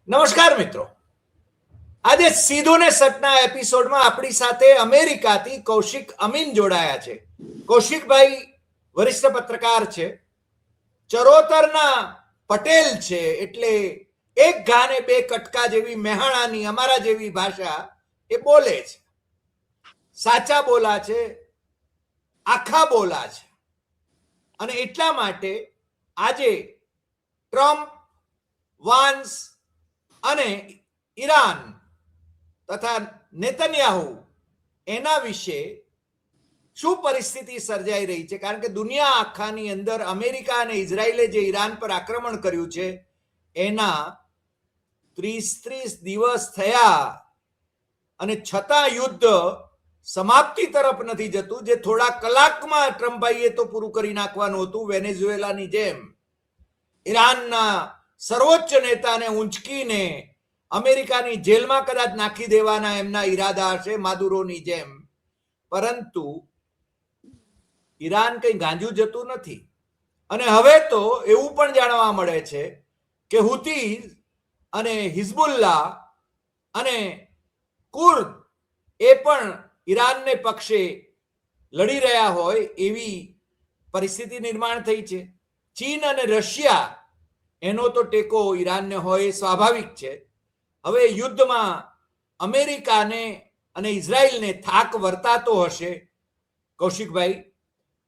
નમસ્કાર મિત્રો, આજે સીધું ને સટના એપિસોડમાં આપણી સાથે અમેરિકાથી કૌશિક અમીન જોડાયા છે. કૌશિકભાઈ વરિષ્ઠ પત્રકાર છે, ચરોતરના પટેલ છે, એટલે એક ઘાને બે કટકા જેવી મેહાણાની અમારા જેવી ભાષા એ બોલે છે. સાચા બોલા છે, આખા બોલા છે, અને એટલા માટે આજે ટ્રમ્પ, વાન્સ અને ઈરાન તથા નેતન્યાહુ એના વિશે શું પરિસ્થિતિ સર્જાઈ રહી છે, કારણ કે દુનિયા આખાની અંદર અમેરિકા અને ઇઝરાયલે જે ઈરાન પર આક્રમણ કર્યું છે એના 30 દિવસ થયા અને છતાં યુદ્ધ સમાપ્તિ તરફ નથી જતું. જે થોડા કલાકમાં ટ્રમ્પભાઈએ તો પૂરું કરી નાખવાનું હતું, વેનેઝુએલાની જેમ ઈરાનના સર્વોચ્ચ નેતાને ઊંચકીને અમેરિકાની જેલમાં કદાચ નાખી દેવાના એમના ઈરાદા હશે, માદુરોની જેમ. પરંતુ ઈરાન કંઈ ગાંજુ જતું નથી. અને હવે તો એવું પણ જાણવા મળે છે કે હુતી અને હિઝબુલ્લા અને કુર્દ એ પણ ઈરાનને પક્ષે લડી રહ્યા હોય એવી પરિસ્થિતિ નિર્માણ થઈ છે. ચીન અને રશિયા એનો તો ટેકો ઈરાનને હોય એ સ્વાભાવિક છે. હવે યુદ્ધમાં અમેરિકાને અને ઇઝરાયલને થાક વર્તાતો હશે કૌશિકભાઈ,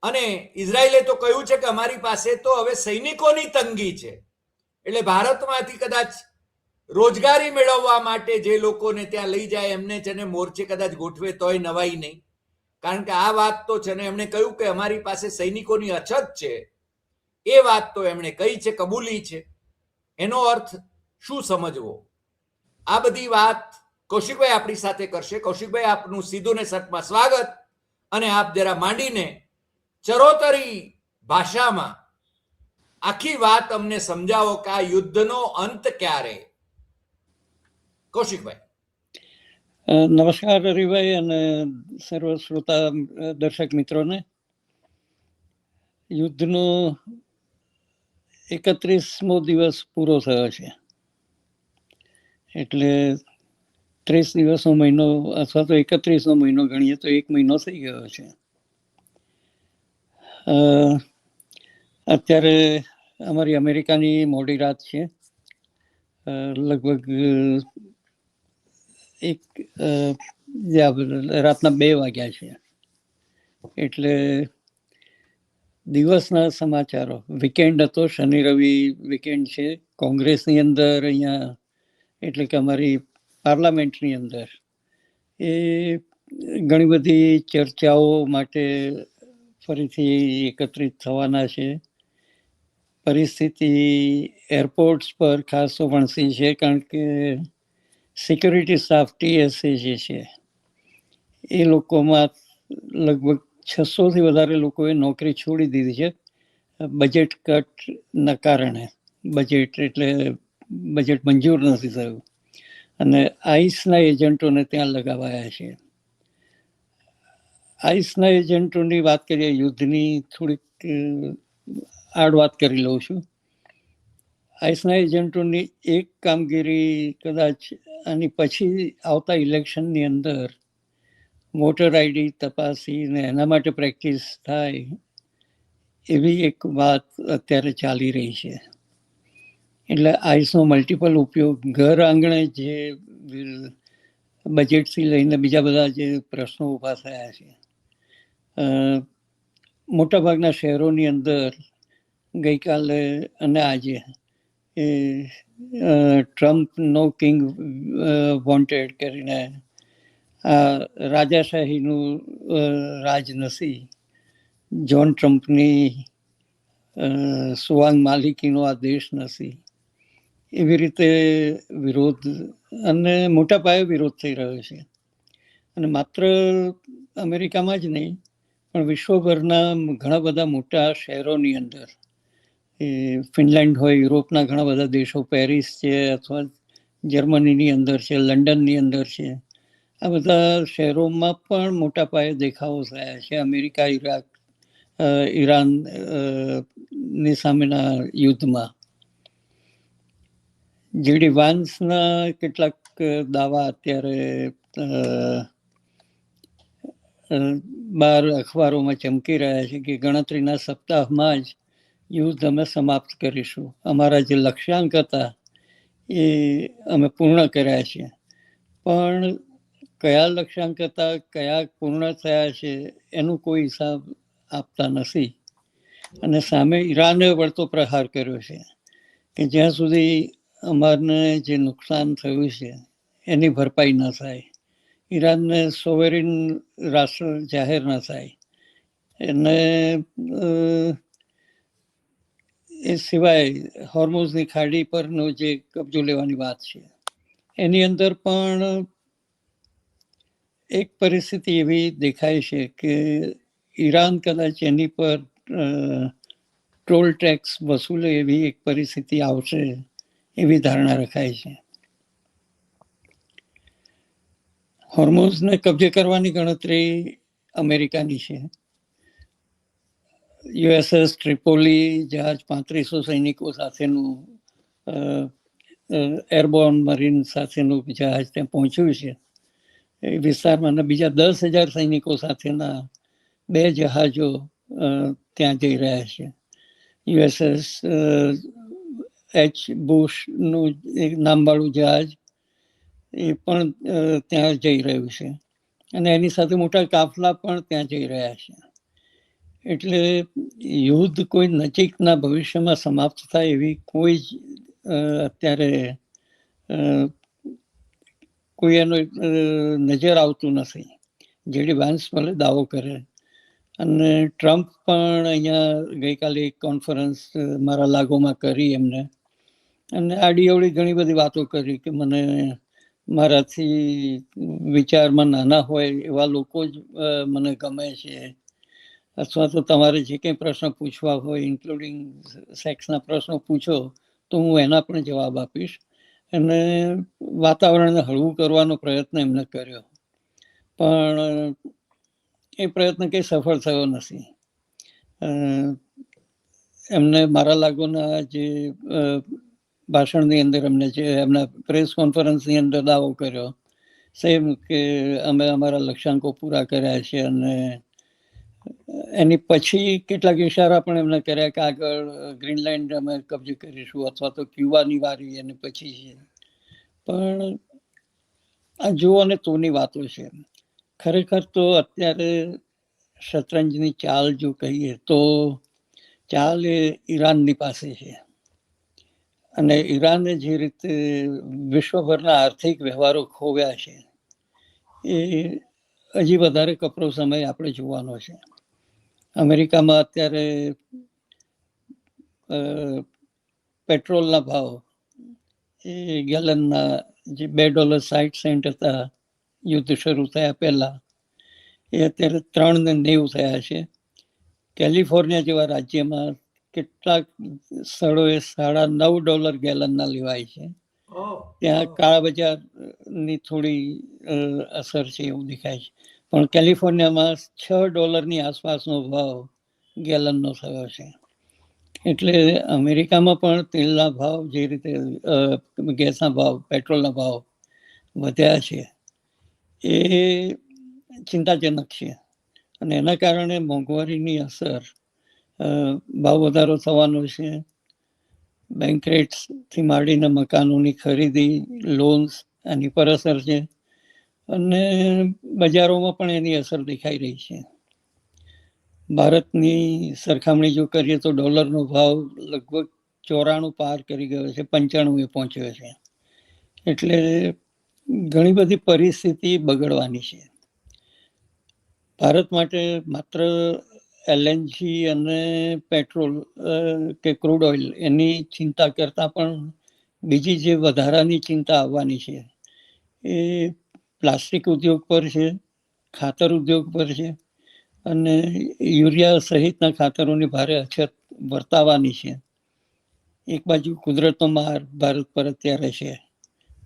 અને ઇઝરાયલે તો કહ્યું છે કે અમારી પાસે તો હવે સૈનિકોની તંગી છે, એટલે ભારતમાંથી કદાચ રોજગારી મેળવવા માટે જે લોકોને ત્યાં લઈ જાય એમને છે ને મોરચે કદાચ ગોઠવે તોય નવાઈ નહીં, કારણ કે આ વાત તો છે ને એમણે કહ્યું કે અમારી પાસે સૈનિકોની અછત છે, એ વાત તો એમણે કહી છે, કબૂલી છે. એનો અર્થ શું સમજવો? આ બધી વાત કૌશિકભાઈ આપણી સાથે કરશે. કૌશિકભાઈ, આપનું સીધું ને સટમાં સ્વાગત. અને આપ જરા માંડીને ચરોતરી ભાષામાં આખી વાત અમને સમજાવો કે આ યુદ્ધનો અંત ક્યારે? કૌશિકભાઈ. નમસ્કાર હરિભાઈ અને સર્વ શ્રોતા દર્શક મિત્રોને. યુદ્ધનો 31મો દિવસ પૂરો થયો છે, એટલે 30 દિવસનો મહિનો અથવા તો 31નો મહિનો ગણીએ તો 1 મહિનો થઈ ગયો છે. અત્યારે અમારી અમેરિકાની મોડી રાત છે, લગભગ રાતના 2 વાગ્યા છે. એટલે દિવસના સમાચારો, વીકેન્ડ હતો, શનિ રવિ વીકેન્ડ છે. કોંગ્રેસની અંદર અહીંયા, એટલે કે અમારી પાર્લામેન્ટની અંદર એ ઘણી બધી ચર્ચાઓ માટે ફરીથી એકત્રિત થવાના છે. પરિસ્થિતિ એરપોર્ટ્સ પર ખાસ વણસી છે, કારણ કે સિક્યુરિટી સ્ટાફ TSA જે છે એ લોકોમાં લગભગ 600થી વધારે લોકોએ નોકરી છોડી દીધી છે બજેટ કટના કારણે. બજેટ મંજૂર નથી થયું અને આઈસના એજન્ટોને ત્યાં લગાવાયા છે. આઈસના એજન્ટોની વાત કરીએ, યુદ્ધની થોડીક આડ વાત કરી લઉં છું. આઈસના એજન્ટોની એક કામગીરી કદાચ આની પછી આવતા ઇલેક્શનની અંદર વોટર આઈડી તપાસીને એના માટે પ્રેક્ટિસ થાય એવી એક વાત અત્યારે ચાલી રહી છે. એટલે આઈસનો મલ્ટિપલ ઉપયોગ ઘર આંગણે જે બજેટથી લઈને બીજા બધા જે પ્રશ્નો ઊભા થયા છે, મોટાભાગના શહેરોની અંદર ગઈકાલે અને આજે એ ટ્રમ્પ નો કિંગ વોન્ટેડ કરીને આ રાજાશાહીનું રાજ નથી, જ્હોન ટ્રમ્પની સુવાંગ માલિકીનો આ દેશ નથી, એવી રીતે વિરોધ અને મોટા પાયે વિરોધ થઈ રહ્યો છે. અને માત્ર અમેરિકામાં જ નહીં પણ વિશ્વભરના ઘણા બધા મોટા શહેરોની અંદર, એ ફિનલેન્ડ હોય, યુરોપના ઘણા બધા દેશો, પેરિસ છે અથવા જર્મનીની અંદર છે, લંડનની અંદર છે, આ બધા શહેરોમાં પણ મોટા પાયે દેખાવો થયા છે અમેરિકા ઈરાન ની સામેના યુદ્ધમાં. જીડી વાન્સના કેટલાક દાવા અત્યારે બાર અખબારોમાં ચમકી રહ્યા છે કે ગણતરીના સપ્તાહમાં જ યુદ્ધ અમે સમાપ્ત કરીશું. અમારા જે લક્ષ્યાંક હતા એ અમે પૂર્ણ કર્યા છે. પણ કયા લક્ષ્યાંક હતા, કયા પૂર્ણ થયા છે એનું કોઈ હિસાબ આપતા નથી. અને સામે ઈરાને વળતો પ્રહાર કર્યો છે કે જ્યાં સુધી અમારને જે નુકસાન થયું છે એની ભરપાઈ ન થાય, ઈરાનને સોવેરિન રાષ્ટ્ર જાહેર ન થાય, એને એ સિવાય હોર્મુઝની ખાડી પરનો જે કબજો લેવાની વાત છે એની અંદર પણ એક પરિસ્થિતિ એવી દેખાય છે કે ઈરાન કદાચ એની પર ટોલ ટેક્સ વસૂલે એવી એક પરિસ્થિતિ આવશે એવી ધારણા રખાય છે. હોર્મુઝને કબજે કરવાની ગણતરી અમેરિકાની છે. યુએસએસ ટ્રિપોલી જહાજ 3500 સૈનિકો સાથેનું એરબોર્ન મરીન સાથેનું જહાજ ત્યાં પહોંચ્યું છે એ વિસ્તારમાં. બીજા 10,000 સૈનિકો સાથેના 2 જહાજો ત્યાં જઈ રહ્યા છે. યુએસએસ એચ બુશનું એક નામવાળું જહાજ એ પણ ત્યાં જઈ રહ્યું છે અને એની સાથે મોટા કાફલા પણ ત્યાં જઈ રહ્યા છે. એટલે યુદ્ધ કોઈ નજીકના ભવિષ્યમાં સમાપ્ત થાય એવી કોઈ જ અત્યારે કોઈ એનો નજર આવતું નથી. જેડી વાન્સ ભલે દાવો કરે અને ટ્રમ્પ પણ અહીંયા ગઈકાલે એક કોન્ફરન્સ મારા લાગોમાં કરી એમને, અને આડીઅવળી ઘણી બધી વાતો કરી કે મને મારાથી વિચારમાં નાના હોય એવા લોકો જ મને ગમે છે, અથવા તો તમારે જે કંઈ પ્રશ્ન પૂછવા હોય ઇન્ક્લુડિંગ સેક્સના પ્રશ્નો પૂછો તો હું એના પણ જવાબ આપીશ. અને વાતાવરણને હળવું કરવાનો પ્રયત્ન એમને કર્યો, પણ એ પ્રયત્ન કંઈ સફળ થયો નથી. એમને મારા લાગોના જે ભાષણની અંદર એમને જે એમના પ્રેસ કોન્ફરન્સની અંદર દાવો કર્યો સેમ કે અમે અમારા લક્ષ્યાંકો પૂરા કર્યા છે, અને એની પછી કેટલાક ઇશારા પણ એમને કર્યા કે આગળ ગ્રીનલેન્ડ અમે કબજે કરીશું અથવા તો ક્યુબાની વારી એની પછી છે. પણ આ જુઓ અને તોની વાતો છે. ખરેખર તો અત્યારે શતરંજની ચાલ જો કહીએ તો ચાલ એ ઈરાનની પાસે છે, અને ઈરાને જે રીતે વિશ્વભરના આર્થિક વ્યવહારો ખોવ્યા છે એ હજી વધારે કપરો સમય આપણે જોવાનો છે. અમેરિકામાં અત્યારે પેટ્રોલના ભાવ એ ગેલનના જે $2.60 હતા યુદ્ધ શરૂ થયા પહેલા, એ અત્યારે 3.90 થયા છે. કેલિફોર્નિયા જેવા રાજ્યમાં કેટલાક સ્થળોએ $9.5 ગેલનના લેવાય છે. ત્યાં કાળા બજારની થોડી અસર છે એવું દેખાય છે, પણ કેલિફોર્નિયામાં $6 આસપાસનો ભાવ ગેલનનો થયો છે. એટલે અમેરિકામાં પણ તેલના ભાવ જે રીતે ગેસના ભાવ, પેટ્રોલના ભાવ વધ્યા છે એ ચિંતાજનક છે, અને એના કારણે મોંઘવારીની અસર, ભાવ વધારો થવાનો છે. બેંક રેટ્સથી માંડીને મકાનોની ખરીદી, લોન્સ, એની પર અસર છે, અને બજારોમાં પણ એની અસર દેખાઈ રહી છે. ભારતની સરખામણી જો કરીએ તો ડોલરનો ભાવ લગભગ 94 પાર કરી ગયો છે, 95 પહોંચ્યો છે. એટલે ઘણી બધી પરિસ્થિતિ બગડવાની છે. ભારત માટે માત્ર એલએનજી અને પેટ્રોલ કે ક્રૂડ ઓઇલ એની ચિંતા કરતાં પણ બીજી જે વધારાની ચિંતા આવવાની છે એ પ્લાસ્ટિક ઉદ્યોગ પર છે, ખાતર ઉદ્યોગ પર છે, અને યુરિયા સહિતના ખાતરોની ભારે અછત વર્તાવાની છે. એક બાજુ કુદરતનો માર ભારત પર અત્યારે છે,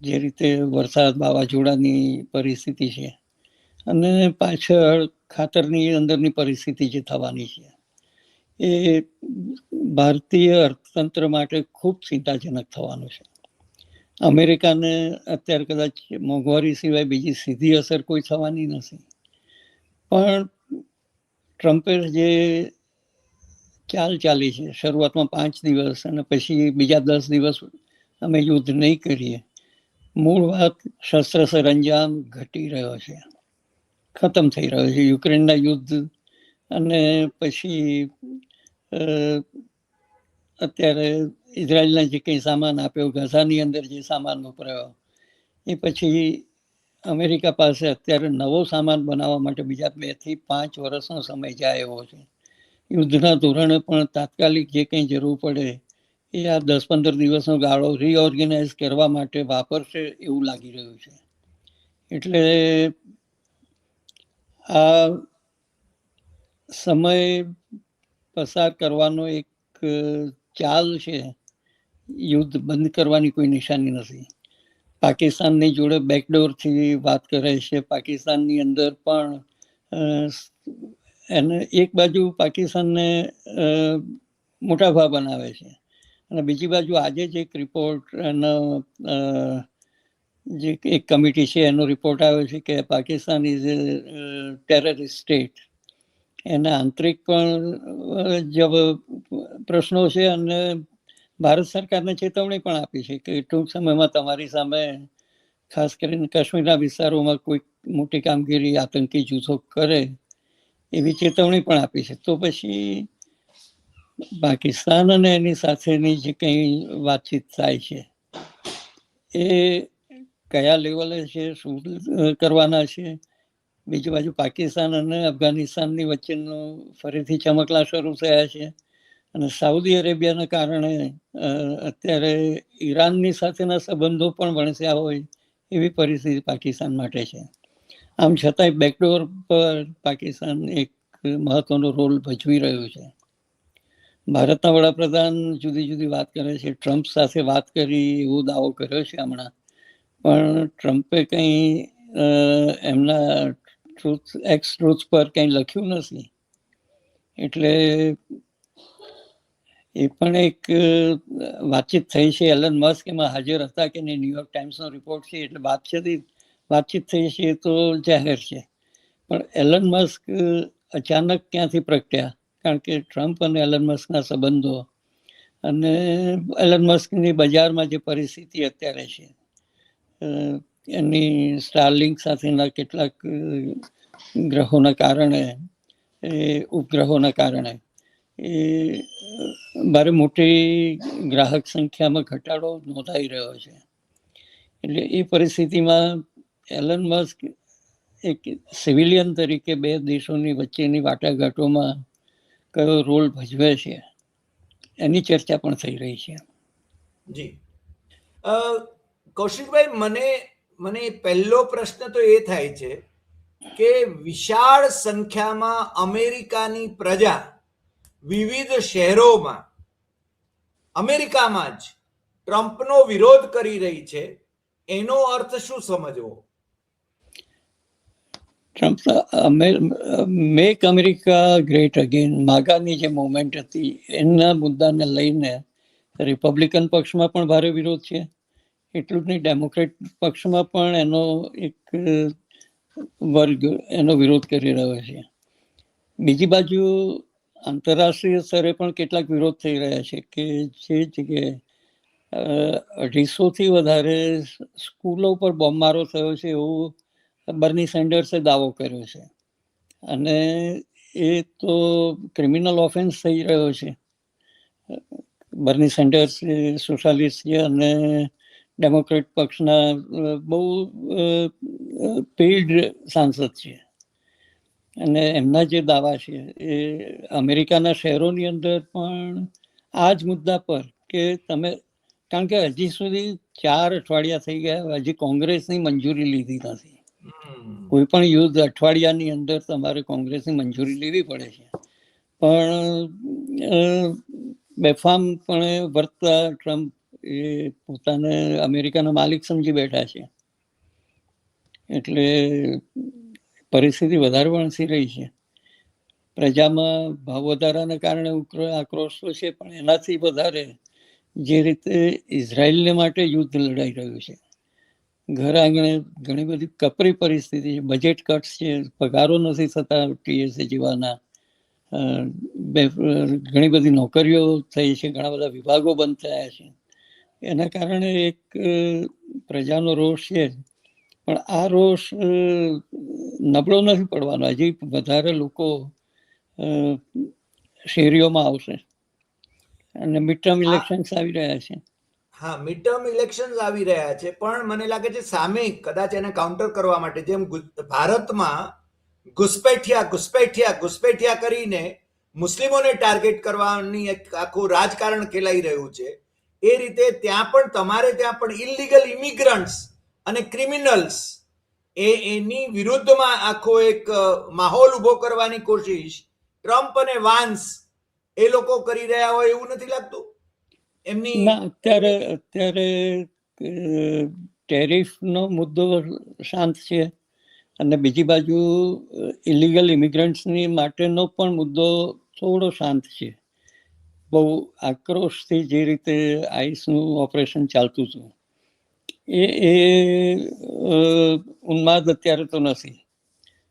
જે રીતે વરસાદ, વાવાઝોડાની પરિસ્થિતિ છે, અને પાછળ ખાતરની અંદરની પરિસ્થિતિ જે થવાની છે એ ભારતીય અર્થતંત્ર માટે ખૂબ ચિંતાજનક થવાનું છે. અમેરિકાને અત્યારે કદાચ મોંઘવારી સિવાય બીજી સીધી અસર કોઈ થવાની નથી. પણ ટ્રમ્પે જે ચાલ ચાલી છે, શરૂઆતમાં 5 દિવસ અને પછી બીજા 10 દિવસ અમે યુદ્ધ નહીં કરીએ, મૂળ વાત શસ્ત્ર સરંજામ ઘટી રહ્યો છે, ખતમ થઈ રહ્યો છે. યુક્રેનના યુદ્ધ અને પછી અત્યારે ઇઝરાયલને જે કંઈ સામાન આપ્યો, ગઝાની અંદર જે સામાન વપરાયો, એ પછી અમેરિકા પાસે અત્યારે નવો સામાન બનાવવા માટે બીજા 2 થી 5 વર્ષનો સમય જાય એવો છે. યુદ્ધના ધોરણે પણ તાત્કાલિક જે કંઈ જરૂર પડે એ આ 10-15 દિવસનો ગાળો રીઓર્ગેનાઇઝ કરવા માટે વાપરશે એવું લાગી રહ્યું છે. એટલે આ સમય પસાર કરવાનો એક ચાલ છે, યુદ્ધ બંધ કરવાની કોઈ નિશાની નથી. પાકિસ્તાનની જોડે બેકડોરથી વાત કરે છે. પાકિસ્તાનની અંદર પણ એને એક બાજુ પાકિસ્તાનને મોટા ભાવ બનાવે છે અને બીજી બાજુ આજે જ એક રિપોર્ટ એનો જે એક કમિટી છે એનો રિપોર્ટ આવ્યો છે કે Pakistan is A terrorist state. એના આંતરિક પણ જે પ્રશ્નો છે અને ભારત સરકારને ચેતવણી પણ આપી છે કે ટૂંક સમયમાં તમારી સામે ખાસ કરીને કાશ્મીરના વિસ્તારોમાં કોઈ મોટી કામગીરી આતંકી જૂથો કરે એવી ચેતવણી પણ આપી છે. તો પછી પાકિસ્તાન અને એની સાથેની જે કંઈ વાતચીત થાય છે એ કયા લેવલે છે, શું કરવાના છે. બીજી બાજુ પાકિસ્તાન અને અફઘાનિસ્તાનની વચ્ચેનું ફરીથી ચમકલા શરૂ થયા છે અને સાઉદી અરેબિયાના કારણે અત્યારે ઈરાનની સાથેના સંબંધો પણ વણસ્યા હોય એવી પરિસ્થિતિ પાકિસ્તાન માટે છે. આમ છતાંય બેકડોર પર પાકિસ્તાન એક મહત્વનો રોલ ભજવી રહ્યું છે. ભારતના વડાપ્રધાન જુદી જુદી વાત કરે છે. ટ્રમ્પ સાથે વાત કરી એવો દાવો કર્યો છે હમણાં, પણ ટ્રમ્પે કંઈ એમના ટ્રુથ પર કંઈ લખ્યું નથી. એટલે એ પણ એક વાતચીત થઈ છે. એલન મસ્ક એમાં હાજર હતા કે નહીં, ન્યુયોર્ક ટાઈમ્સનો રિપોર્ટ છે એટલે વાતચીત થઈ છે એ તો જાહેર છે. પણ એલન મસ્ક અચાનક ક્યાંથી પ્રગટ્યા? કારણ કે ટ્રમ્પ અને એલન મસ્કના સંબંધો અને એલન મસ્કની બજારમાં જે પરિસ્થિતિ અત્યારે છે, એની સ્ટારલિંક સાથેના કેટલાક ગ્રહોના કારણે, ઉપગ્રહોના કારણે એ ભારે મોટી ગ્રાહક સંખ્યામાં ઘટાડો નોંધાઈ રહ્યો છે. એટલે એ પરિસ્થિતિમાં એલન મસ્ક એક સિવિલિયન તરીકે બે દેશોની વચ્ચેની વાટાઘાટોમાં કયો રોલ ભજવે છે એની ચર્ચા પણ થઈ રહી છે. જી કૌશિકભાઈ, મને પહેલો પ્રશ્ન તો એ થાય છે કે વિશાળ સંખ્યામાં અમેરિકાની પ્રજા વિવિધ શહેરોમાં અમેરિકામાં જ ટ્રમ્પનો વિરોધ કરી રહી છે, એનો અર્થ શું સમજવો? Trump make America great again, માગાની જે મુવમેન્ટ હતી એના મુદ્દાને લઈને રિપબ્લિકન પક્ષમાં પણ ભારે વિરોધ છે. એટલું જ નહીં, ડેમોક્રેટ પક્ષમાં પણ એનો એક વર્ગ એનો વિરોધ કરી રહ્યો છે. બીજી બાજુ આંતરરાષ્ટ્રીય સ્તરે પણ કેટલાક વિરોધ થઈ રહ્યા છે કે જે જગ્યાએ 250થી વધારે સ્કૂલો પર બોમ્બમારો થયો છે એવું બર્ની સેન્ડર્સે દાવો કર્યો છે. અને એ તો ક્રિમિનલ ઓફેન્સ થઈ રહ્યો છે. બર્ની સેન્ડર્સ સોશિયાલિસ્ટ છે અને ડેમોક્રેટ પક્ષના બહુ પેઇડ સાંસદ છે અને એમના જે દાવા છે એ અમેરિકાના શહેરોની અંદર પણ આ જ મુદ્દા પર કે તમે, કારણ કે હજી સુધી 4 અઠવાડિયા થઈ ગયા, હજી કોંગ્રેસની મંજૂરી લીધી નથી. કોઈ પણ યુદ્ધ અઠવાડિયાની અંદર તમારે કોંગ્રેસની મંજૂરી લેવી પડે છે. પણ બેફામપણે વર્તતા ટ્રમ્પ એ પોતાને અમેરિકાના માલિક સમજી બેઠા છે. એટલે પરિસ્થિતિ વધારે વણસી રહી છે. પ્રજામાં ભાવ વધારાના કારણે આક્રોશ તો છે, પણ એનાથી વધારે જે રીતે ઇઝરાયલને માટે યુદ્ધ લડાઈ રહ્યું છે, ઘર આંગણે ઘણી બધી કપરી પરિસ્થિતિ છે, બજેટ કટ્સ છે, પગારો નથી થતા ટીએસએ જેવાના, ઘણી બધી નોકરીઓ થઈ છે, ઘણા બધા વિભાગો બંધ થયા છે. એના કારણે એક પ્રજાનો રોષ છે, પણ આ રોષ નબળો નથી પડવાનો. હજી વધારે લોકો શેરીઓમાં આવશે અને મિડ ટર્મ ઇલેક્શન્સ આવી રહ્યા છે. હા, મિડ ટર્મ ઇલેક્શન્સ આવી રહ્યા છે, પણ મને લાગે છે સામે કદાચ એને કાઉન્ટર કરવા માટે જેમ ભારતમાં ઘુસપેઠિયા કરીને મુસ્લિમોને ટાર્ગેટ કરવાની એક આખું રાજકારણ ખેલાઈ રહ્યું છે, એ રીતે ત્યાં પણ ઇલીગલ ઇમિગ્રન્ટ્સ અને ક્રિમિનલ્સ એની વિરુદ્ધમાં આખો એક માહોલ ઉભો કરવાની કોશિશ ટ્રમ્પ અને વાન્સ એ લોકો કરી રહ્યા હોય એવું નથી લાગતું એમની? ના, અત્યારે ટેરિફનો મુદ્દો શાંત છે, અને બીજી બાજુ ઇલીગલ ઇમિગ્રન્ટ્સની માટેનો પણ મુદ્દો થોડો શાંત છે. બહુ આક્રોશથી જે રીતે આઈસનું ઓપરેશન ચાલતું હતું એ ઉન્માદ અત્યારે તો નથી,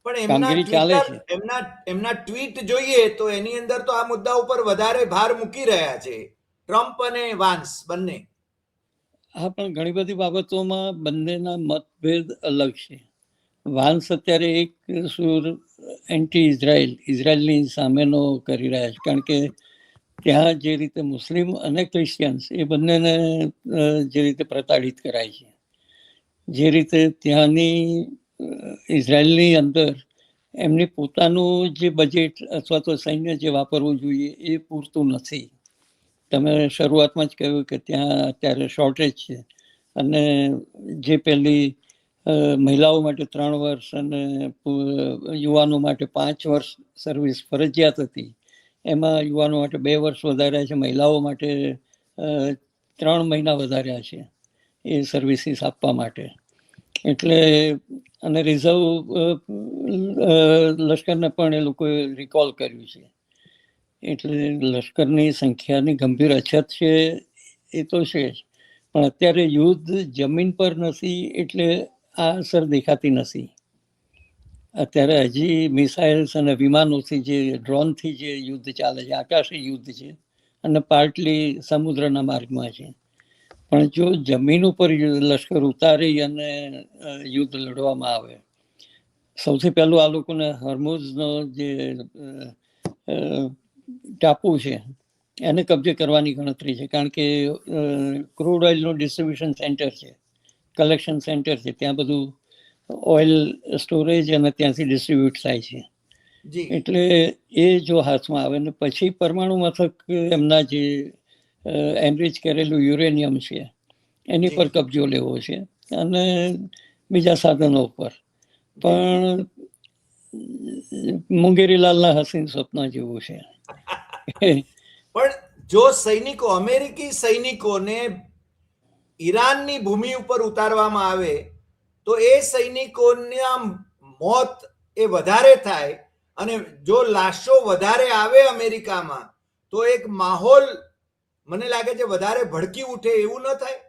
પણ કામગીરી ચાલે છે. એમના ટ્વીટ જોઈએ તો એની અંદર તો આ મુદ્દા ઉપર વધારે ભાર મૂકી રહ્યા છે ટ્રમ્પ અને વાન્સ બંને. હા, પણ ઘણી બધી બાબતોમાં બંનેના મતભેદ અલગ છે. વાન્સ અત્યારે એક સુર એન્ટી ઇઝરાયલની સામેનો કરી રહ્યા છે, કારણ કે ત્યાં જે રીતે મુસ્લિમ અને ક્રિશ્ચિયન્સ એ બંનેને જે રીતે પ્રતાડિત કરાય છે, જે રીતે ત્યાંની ઇઝરાયલની અંદર એમની પોતાનું જે બજેટ અથવા તો સૈન્ય જે વાપરવું જોઈએ એ પૂરતું નથી. તમે શરૂઆતમાં જ કહ્યું કે ત્યાં અત્યારે શોર્ટેજ છે, અને જે પેલી મહિલાઓ માટે 3 વર્ષ અને યુવાનો માટે 5 વર્ષ સર્વિસ ફરજિયાત હતી, એમાં યુવાનો માટે 2 વર્ષ વધાર્યા છે, મહિલાઓ માટે 3 મહિના વધાર્યા છે એ સર્વિસીસ આપવા માટે. એટલે અને રિઝર્વ લશ્કરને પણ એ લોકોએ રિકોલ કર્યું છે. એટલે લશ્કરની સંખ્યાની ગંભીર અછત છે એ તો છે જ, પણ અત્યારે યુદ્ધ જમીન પર નથી એટલે આ અસર દેખાતી નથી. અત્યારે હજી મિસાઇલ્સ અને વિમાનોથી જે ડ્રોનથી જે યુદ્ધ ચાલે છે, આકાશી યુદ્ધ છે, અને પાર્ટલી સમુદ્રના માર્ગમાં છે. પણ જો જમીન ઉપર લશ્કર ઉતારી અને યુદ્ધ લડવામાં આવે, સૌથી પહેલું આ લોકોને હોર્મુઝનો જે ટાપુ છે એને કબજે કરવાની ગણતરી છે, કારણ કે ક્રૂડ ઓઇલનું ડિસ્ટ્રીબ્યુશન સેન્ટર છે, કલેક્શન સેન્ટર છે, ત્યાં બધું ઓઇલ સ્ટોરેજ અને ત્યાંથી ડિસ્ટ્રીબ્યુટ થાય છે. એટલે એ જો હાથમાં આવે ને પછી પરમાણુ મથક એમના જે એનરિચ કરેલું યુરેનિયમ છે એની પર કબજો લેવો છે, અને બીજા સાધનો પર. પણ મુંગેરીલાલના હસીન સ્વપ્ન જેવું છે. પણ જો અમેરિકી સૈનિકોને ઈરાનની ભૂમિ ઉપર ઉતારવામાં આવે તો એ સૈનિકોના મોત એ વધારે થાય, અને જો લાશો વધારે આવે અમેરિકામાં તો એક માહોલ મને લાગે છે વધારે ભડકી ઉઠે, એવું ન થાય?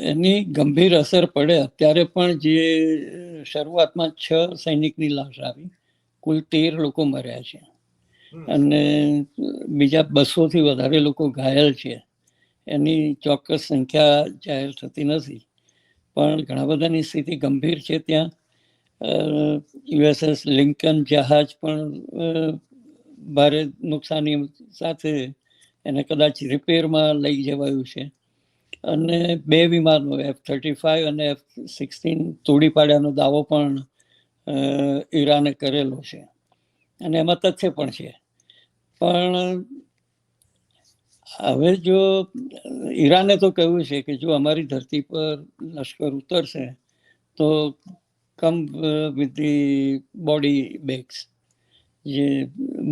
એની ગંભીર અસર પડે. અત્યારે પણ જે શરૂઆતમાં 6 સૈનિકની લાશ આવી, કુલ 13 લોકો મર્યા છે, અને બીજા 200થી વધારે લોકો ઘાયલ છે. એની ચોક્કસ સંખ્યા જાહેર થતી નથી, પણ ઘણા બધાની સ્થિતિ ગંભીર છે. ત્યાં યુએસએસ લિંકન જહાજ પણ ભારે નુકસાની સાથે એને કદાચ રિપેરમાં લઈ જવાયું છે, અને 2 વિમાનો F-35 અને F-16 તોડી પાડ્યાનો દાવો પણ ઈરાને કરેલો છે, અને એમાં તથ્ય પણ છે. પણ હવે જો ઈરાને તો કહ્યું છે કે જો અમારી ધરતી પર લશ્કર ઉતરશે તો come with the body bags, જે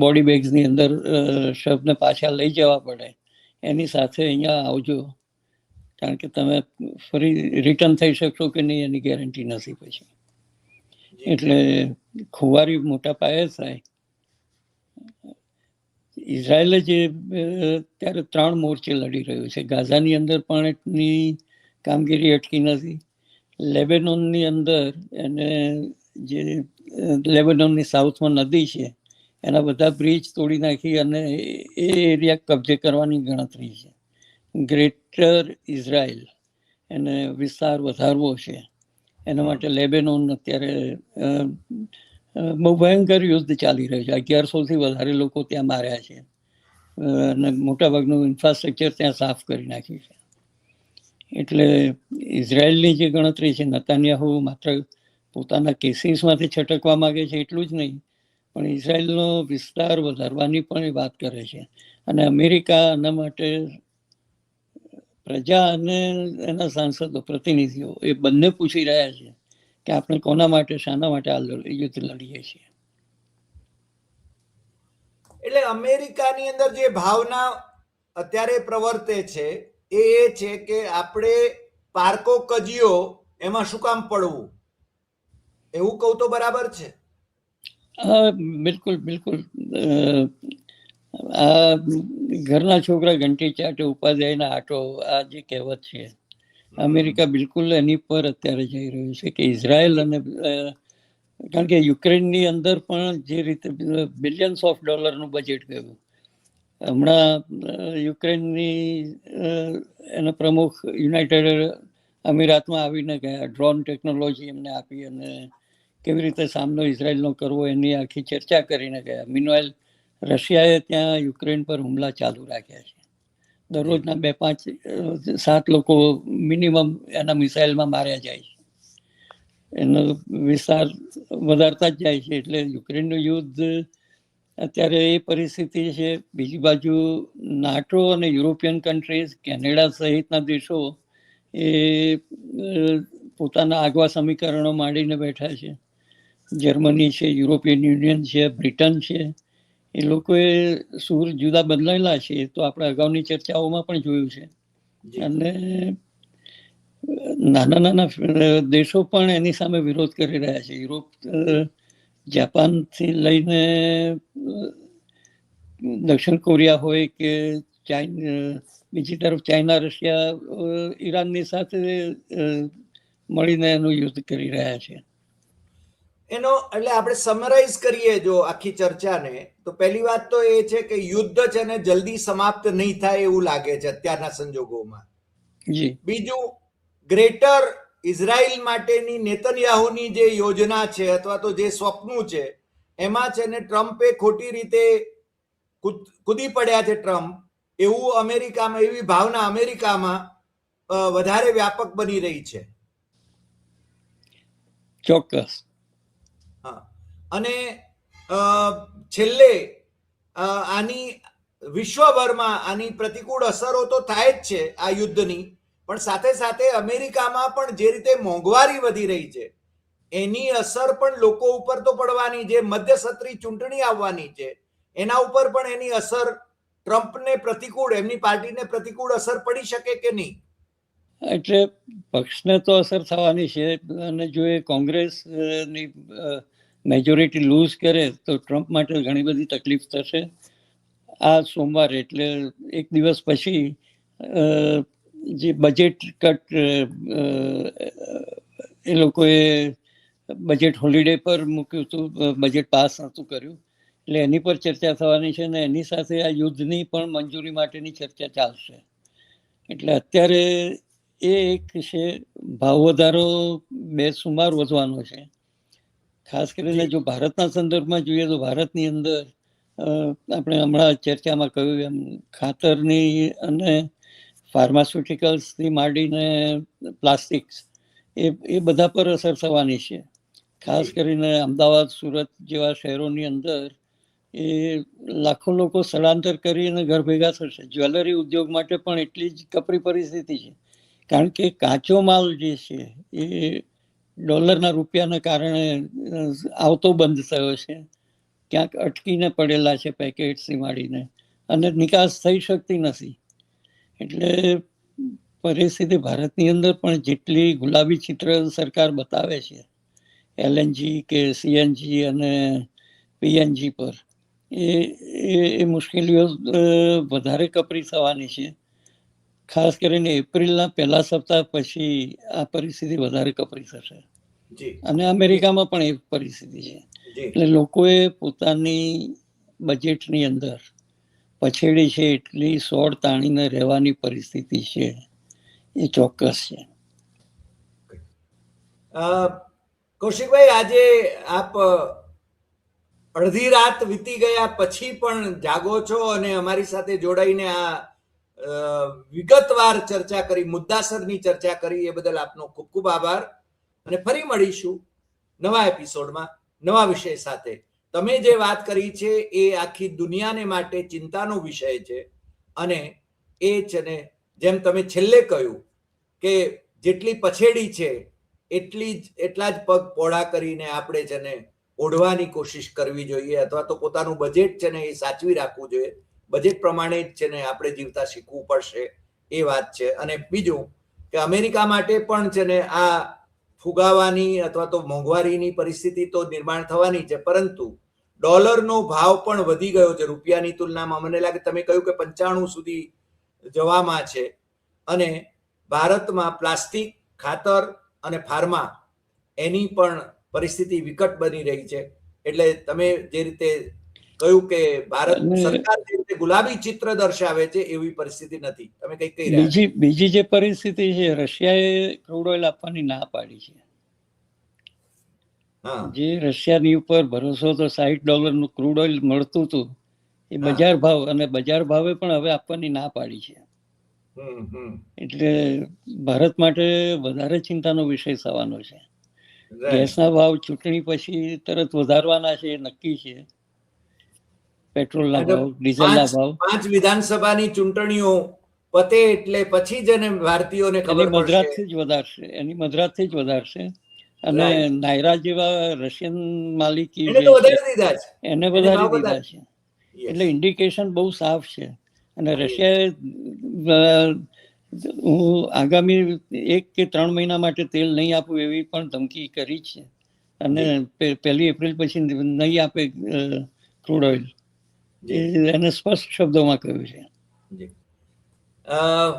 બોડી બેગ્સની અંદર શબને પાછા લઈ જવા પડે એની સાથે અહીંયા આવજો, કારણ કે તમે ફરી રિટર્ન થઈ શકશો કે નહીં એની ગેરંટી નથી પછી. એટલે ખુવારી મોટા પાયે થાય. ઇઝરાયલ જે ત્યારે 3 મોરચે લડી રહ્યું છે. ગાઝાની અંદર પણ એની કામગીરી અટકી નથી. લેબેનોનની અંદર એને જે લેબેનોનની સાઉથમાં નદી છે એના બધા બ્રિજ તોડી નાખી અને એ એરિયા કબજે કરવાની ગણતરી છે. ગ્રેટર ઇઝરાયલ એને વિસ્તાર વધારવો છે. એના માટે લેબેનોન અત્યારે બહુ ભયંકર યુદ્ધ ચાલી રહ્યું છે. 1100થી વધારે લોકો ત્યાં માર્યા છે અને મોટાભાગનું ઇન્ફ્રાસ્ટ્રક્ચર ત્યાં સાફ કરી નાખ્યું છે. એટલે ઇઝરાયલની જે ગણતરી છે, નેતાન્યાહુ માત્ર પોતાના કેસીસમાંથી છટકવા માંગે છે એટલું જ નહીં, પણ ઇઝરાયલનો વિસ્તાર વધારવાની પણ એ વાત કરે છે. અને અમેરિકા આના માટે પ્રજા અને એના સાંસદો, પ્રતિનિધિઓ એ બંને પૂછી રહ્યા છે કે આપણે કોના માટે, શાના માટે આ યુદ્ધ લડીએ છીએ. એટલે અમેરિકાની અંદર જે ભાવના અત્યારે પ્રવર્તે છે એ છે કે આપણે પારકો કજીઓ એમાં શું કામ પડવું, એવું કહું તો બરાબર છે? હા, બિલકુલ બિલકુલ. આ ઘરના છોકરા ઘંટી ચાટે ઉપાધ્યાયના આટો, આ જે કહેવત છે, અમેરિકા બિલકુલ એની પર અત્યારે જઈ રહ્યું છે કે ઇઝરાયલ અને કારણ કે યુક્રેનની અંદર પણ જે રીતે બિલિયન્સ ઓફ ડોલરનું બજેટ ગયું. હમણાં યુક્રેનની એના પ્રમુખ યુનાઇટેડ અમીરાતમાં આવીને ગયા, ડ્રોન ટેકનોલોજી એમને આપી અને કેવી રીતે સામનો ઇઝરાયલનો કરવો એની આખી ચર્ચા કરીને ગયા. મીનવાઇલ રશિયાએ ત્યાં યુક્રેન પર હુમલા ચાલુ રાખ્યા છે. દરરોજના 2-5-7 લોકો મિનિમમ એના મિસાઇલમાં માર્યા જાય છે. એનો વિસ્તાર વધારતા જ જાય છે. એટલે યુક્રેનનું યુદ્ધ અત્યારે એ પરિસ્થિતિ છે. બીજી બાજુ નાટો અને યુરોપિયન કન્ટ્રીઝ, કેનેડા સહિતના દેશો એ પોતાના આગવા સમીકરણો માંડીને બેઠા છે. જર્મની છે, યુરોપિયન યુનિયન છે, બ્રિટન છે, એ લોકોએ સૂર જુદા બદલાયેલા છે. તો આપણે અગાઉની ચર્ચાઓમાં પણ જોયું છે. અને નાના નાના દેશો પણ એની સામે વિરોધ કરી રહ્યા છે. યુરોપ, જાપાનથી લઈને દક્ષિણ કોરિયા હોય કે બીજી તરફ ચાઇના, રશિયા, ઈરાનની સાથે મળીને એનું યુદ્ધ કરી રહ્યા છે. એનો એટલે આપણે સમરાઇઝ કરીએ જો આખી ચર્ચાને, તો પહેલી વાત તો એ છે કે યુદ્ધ છે ને જલ્દી સમાપ્ત નહીં થાય એવું લાગે છે અત્યારના સંજોગોમાં. જી. બીજું, ગ્રેટર ઇઝરાયલ માટેની નેતન્યાહુની જે યોજના છે અથવા તો જે સ્વપ્નું છે એમાં છે ને ટ્રમ્પે ખોટી રીતે કૂદી પડ્યા છે ટ્રમ્પ, એવું અમેરિકામાં, એવી ભાવના અમેરિકામાં વધારે વ્યાપક બની રહી છે. ચોક્કસ. હા, અને છેલ્લે આની વિશ્વભરમાં આની પ્રતિકૂળ અસરો તો થાય જ છે આ યુદ્ધની, પણ સાથે સાથે અમેરિકામાં પણ જે રીતે મોંઘવારી વધી રહી છે એની અસર પણ લોકો ઉપર તો પડવાની. જે મધ્યસત્રી ચૂંટણી આવવાની છે એના ઉપર પણ એની અસર ટ્રમ્પને પ્રતિકૂળ, એમની પાર્ટીને પ્રતિકૂળ અસર પડી શકે કે નહીં? એટલે પક્ષને તો અસર થવાની છે. અને જો એ કોંગ્રેસની મેજોરિટી લૂઝ કરે તો ટ્રમ્પ માટે ઘણી બધી તકલીફ થશે. આ સોમવારે એટલે એક દિવસ પછી જે બજેટ કટ, એ લોકોએ બજેટ હોલિડે પર મૂક્યું હતું, બજેટ પાસ નહોતું કર્યું, એટલે એની પર ચર્ચા થવાની છે. ને એની સાથે આ યુદ્ધની પણ મંજૂરી માટેની ચર્ચા ચાલશે. એટલે અત્યારે એ એક છે. ભાવ વધારો બેસુમાર વધવાનો છે. ખાસ કરીને જો ભારતના સંદર્ભમાં જોઈએ તો ભારતની અંદર આપણે હમણાં ચર્ચામાં કહ્યું એમ ખાતરની અને ફાર્માસ્યુટિકલ્સથી માંડીને પ્લાસ્ટિક્સ, એ બધા પર અસર થવાની છે. ખાસ કરીને અમદાવાદ, સુરત જેવા શહેરોની અંદર એ લાખો લોકો સ્થળાંતર કરીને ઘર ભેગા થશે. જ્વેલરી ઉદ્યોગ માટે પણ એટલી જ કપરી પરિસ્થિતિ છે. કારણ કે કાચો માલ જે છે એ ડોલરના રૂપિયાના કારણે આવતો બંધ થયો છે. ક્યાંક અટકીને પડેલા છે પેકેટ્સથી માંડીને, અને નિકાસ થઈ શકતી નથી. એટલે પરિસ્થિતિ ભારતની અંદર પણ જેટલી ગુલાબી ચિત્ર સરકાર બતાવે છે LNG કે CNG અને PNG પર, એ મુશ્કેલીઓ વધારે કપરી થવાની છે. ખાસ કરીને એપ્રિલના પહેલા સપ્તાહ પછી આ પરિસ્થિતિ વધારે કપરી થશે. અને અમેરિકામાં પણ એ પરિસ્થિતિ છે. એટલે લોકોએ પોતાની બજેટની અંદર પછેડી છે એટલી સોળ તાણીને રહેવાની પરિસ્થિતિ છે, એ ચોક્કસ છે. કૌશિકભાઈ, આજે આપ અડધી રાત વીતી ગયા પછી પણ જાગો છો અને અમારી સાથે જોડાઈને આ વિગતવાર ચર્ચા કરી, મુદ્દાસરની ચર્ચા કરી, એ બદલ આપનો ખૂબ ખૂબ આભાર. અને ફરી મળીશું નવા એપિસોડમાં નવા વિષય સાથે. તમે જે વાત કરી છે એ આખી દુનિયાને માટે ચિંતાનો વિષય છે. અને એ છે ને, જેમ તમે છેલ્લે કહ્યું કે જેટલી પછેડી છે એટલા જ પગ પોળા કરીને આપણે છે ને ઓઢવાની કોશિશ કરવી જોઈએ, અથવા તો પોતાનું બજેટ છે ને એ સાચવી રાખવું જોઈએ. બજેટ પ્રમાણે જ છે ને આપણે જીવતા શીખવું પડશે, એ વાત છે. અને બીજું કે અમેરિકા માટે પણ છે ને આ ફુગાવાની અથવા તો મોંઘવારીની પરિસ્થિતિ તો નિર્માણ થવાની છે, પરંતુ ડોલરનો ભાવ પણ વધી ગયો છે રૂપિયાની તુલનામાં. મને લાગે તમે કહ્યું કે 95 સુધી જવામાં છે. અને ભારતમાં પ્લાસ્ટિક, ખાતર અને ફાર્મા એની પણ પરિસ્થિતિ વિકટ બની રહી છે. એટલે તમે જે રીતે કહ્યું કે ભારત સરકાર જે રીતે ગુલાબી ચિત્ર દર્શાવે છે એવી પરિસ્થિતિ નથી. તમે કઈ કહી રહ્યા? બીજી જે પરિસ્થિતિ છે, રશિયાએ ક્રૂડ ઓઇલ આપવાની ના પાડી છે. જે રશિયાની ઉપર ભરોસો તો $60 ક્રૂડ ઓઇલ મળતું હતું, એ બજાર ભાવ, અને બજાર ભાવે પણ હવે આપવાની ના પાડી છે. એટલે ભારત માટે વધારે ચિંતાનો વિષય થવાનો છે. ગેસના ભાવ ચૂંટણી પછી તરત વધારવાના છે, નક્કી છે. પેટ્રોલના ભાવ, ડીઝલના ભાવ. 5 વિધાનસભાની ચૂંટણીઓ પતે એટલે પછી જ એને ભારતીયોને ખબર પડશે. એની મદ્રાસથી જ વધારશે. અને નાયરા જેવા રશિયન માલિકી એને વધારી દીધા છે. એટલે ઇન્ડિકેશન બહુ સાફ છે. અને રશિયાએ હું આગામી 1 કે 3 મહિના માટે તેલ નહીં આપું એવી પણ ધમકી કરી છે. અને 1 એપ્રિલ પછી નહીં આપે ક્રૂડ ઓઇલ, એને સ્પષ્ટ શબ્દોમાં કહ્યું છે.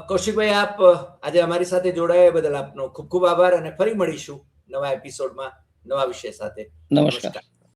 કૌશિકભાઈ, આપ આજે અમારી સાથે જોડાયા બદલ આપનો ખૂબ ખૂબ આભાર. અને ફરી મળીશું નવા એપિસોડમાં નવા વિષય સાથે. નમસ્કાર.